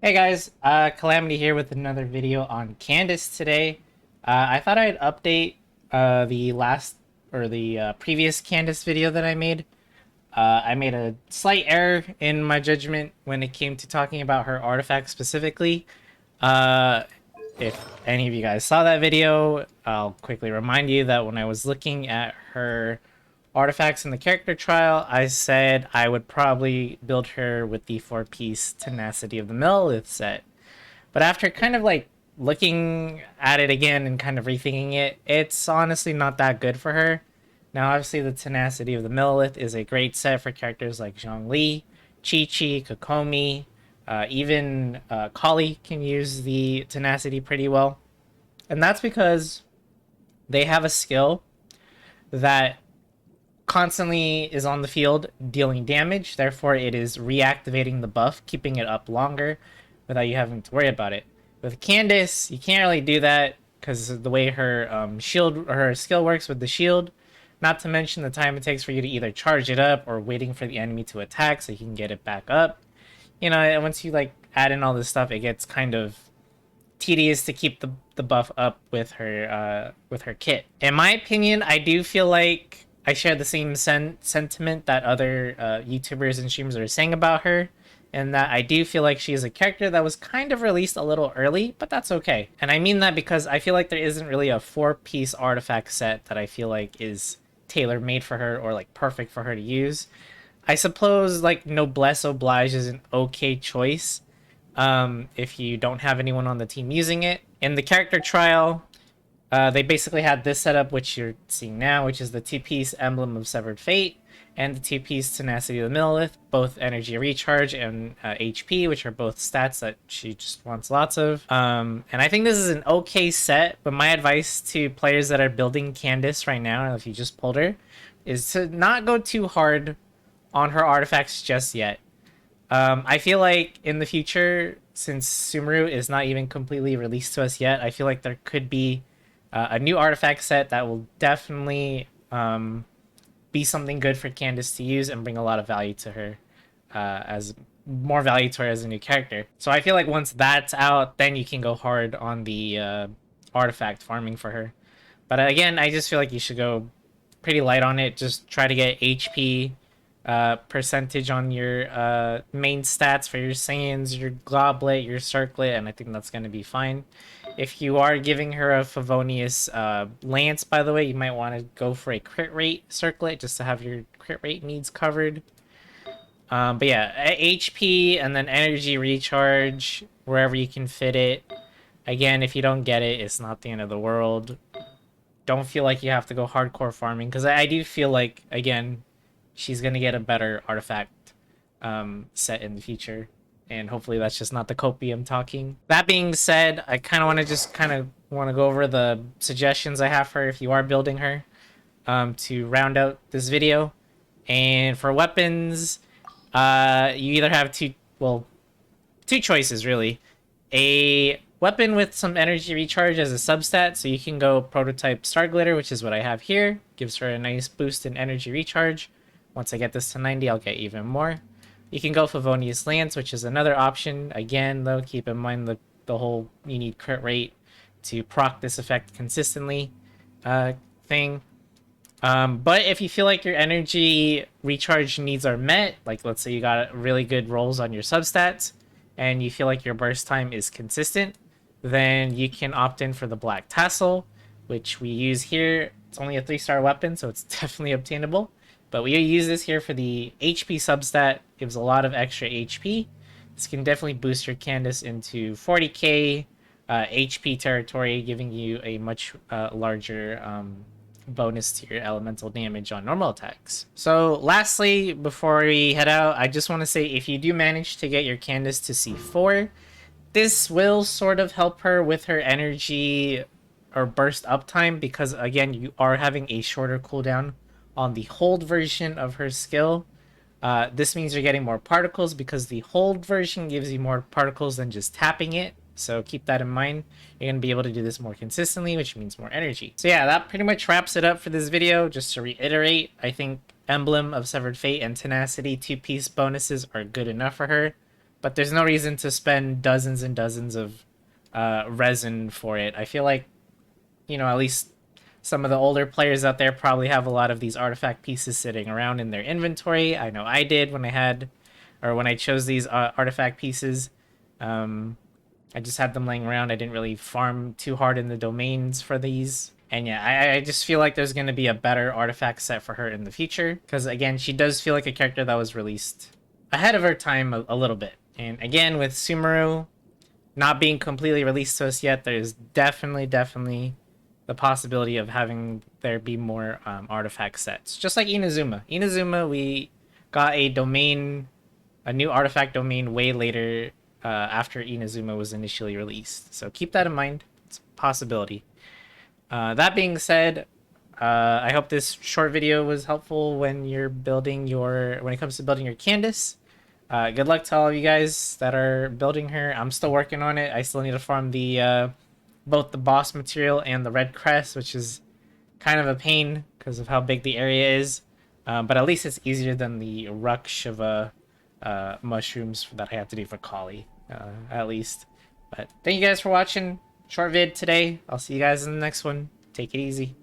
Hey guys, Calamity here with another video on Candace today. I thought I'd update the previous Candace video that I made. I made a slight error in my judgment when it came to talking about her artifact specifically. Uh, if any of you guys saw that video, I'll quickly remind you that when I was looking at her artifacts in the character trial, I said I would probably build her with the 4-piece Tenacity of the Millith set. But after kind of like looking at it again and kind of rethinking it, it's honestly not that good for her. Now, obviously, the Tenacity of the Millith is a great set for characters like Zhongli, Chi-Chi, Kokomi, even Kali can use the Tenacity pretty well. And that's because they have a skill that constantly is on the field dealing damage. Therefore, it is reactivating the buff, keeping it up longer without you having to worry about it. With Candace, you can't really do that because of the way her shield or her skill works with the shield. Not to mention the time it takes for you to either charge it up or waiting for the enemy to attack so you can get it back up. You know, once you like add in all this stuff, it gets kind of tedious to keep the buff up with her kit. In my opinion, I do feel like I share the same sentiment that other YouTubers and streamers are saying about her, and that I do feel like she is a character that was kind of released a little early, but that's okay. And I mean that because I feel like there isn't really a 4-piece artifact set that I feel like is tailor-made for her or like perfect for her to use. I suppose like Noblesse Oblige is an okay choice if you don't have anyone on the team using it. In the character trial, they basically had this setup, which you're seeing now, which is the 2-piece Emblem of Severed Fate and the 2-piece Tenacity of the Millith, both energy recharge and HP, which are both stats that she just wants lots of. And I think this is an okay set, but my advice to players that are building Candace right now, if you just pulled her, is to not go too hard on her artifacts just yet. I feel like in the future, since Sumeru is not even completely released to us yet, I feel like there could be a new artifact set that will definitely be something good for Candace to use and bring a lot of value to her, as more value to her as a new character. So I feel like once that's out, then you can go hard on the artifact farming for her. But again, I just feel like you should go pretty light on it. Just try to get HP percentage on your main stats for your Saiyans, your Goblet, your Circlet, and I think that's going to be fine. If you are giving her a Favonius Lance, by the way, you might want to go for a crit rate Circlet just to have your crit rate needs covered. But yeah, HP and then energy recharge wherever you can fit it. Again, if you don't get it, it's not the end of the world. Don't feel like you have to go hardcore farming, because I do feel like, again, she's going to get a better artifact set in the future. And hopefully that's just not the copium talking. That being said, I kind of want to go over the suggestions I have for her if you are building her to round out this video. And for weapons, you either have two choices really. A weapon with some energy recharge as a substat, so you can go prototype Starglitter, which is what I have here. Gives her a nice boost in energy recharge. Once I get this to 90, I'll get even more. You can go Favonius Lance, which is another option. Again, though, keep in mind the whole you need crit rate to proc this effect consistently thing. But if you feel like your energy recharge needs are met, like let's say you got really good rolls on your substats, and you feel like your burst time is consistent, then you can opt in for the Black Tassel, which we use here. It's only a 3-star weapon, so it's definitely obtainable. But we use this here for the HP substat. Gives a lot of extra HP. This can definitely boost your Candace into 40k HP territory, giving you a much larger bonus to your elemental damage on normal attacks. So lastly, before we head out, I just want to say if you do manage to get your Candace to C4, this will sort of help her with her energy or burst uptime, because again, you are having a shorter cooldown on the hold version of her skill. This means you're getting more particles because the hold version gives you more particles than just tapping it. So keep that in mind. You're going to be able to do this more consistently, which means more energy. So yeah, that pretty much wraps it up for this video. Just to reiterate, I think Emblem of Severed Fate and Tenacity 2-piece bonuses are good enough for her. but there's no reason to spend dozens and dozens of resin for it. I feel like, you know, at least some of the older players out there probably have a lot of these artifact pieces sitting around in their inventory. I know I did when I had, or when I chose these artifact pieces. I just had them laying around. I didn't really farm too hard in the domains for these. And yeah, I just feel like there's going to be a better artifact set for her in the future. Because again, she does feel like a character that was released ahead of her time a little bit. And again, with Sumeru not being completely released to us yet, there's definitely the possibility of having there be more artifact sets. Just like Inazuma. Inazuma, we got a domain, a new artifact domain way later after Inazuma was initially released. So keep that in mind. It's a possibility. That being said, I hope this short video was helpful when you're building your, when it comes to building your Candace. Good luck to all of you guys that are building her. I'm still working on it. I still need to farm the both the boss material and the red crest, which is kind of a pain because of how big the area is. But at least it's easier than the rush of mushrooms that I have to do for Kali, at least. But thank you guys for watching. Short vid today. I'll see you guys in the next one. Take it easy.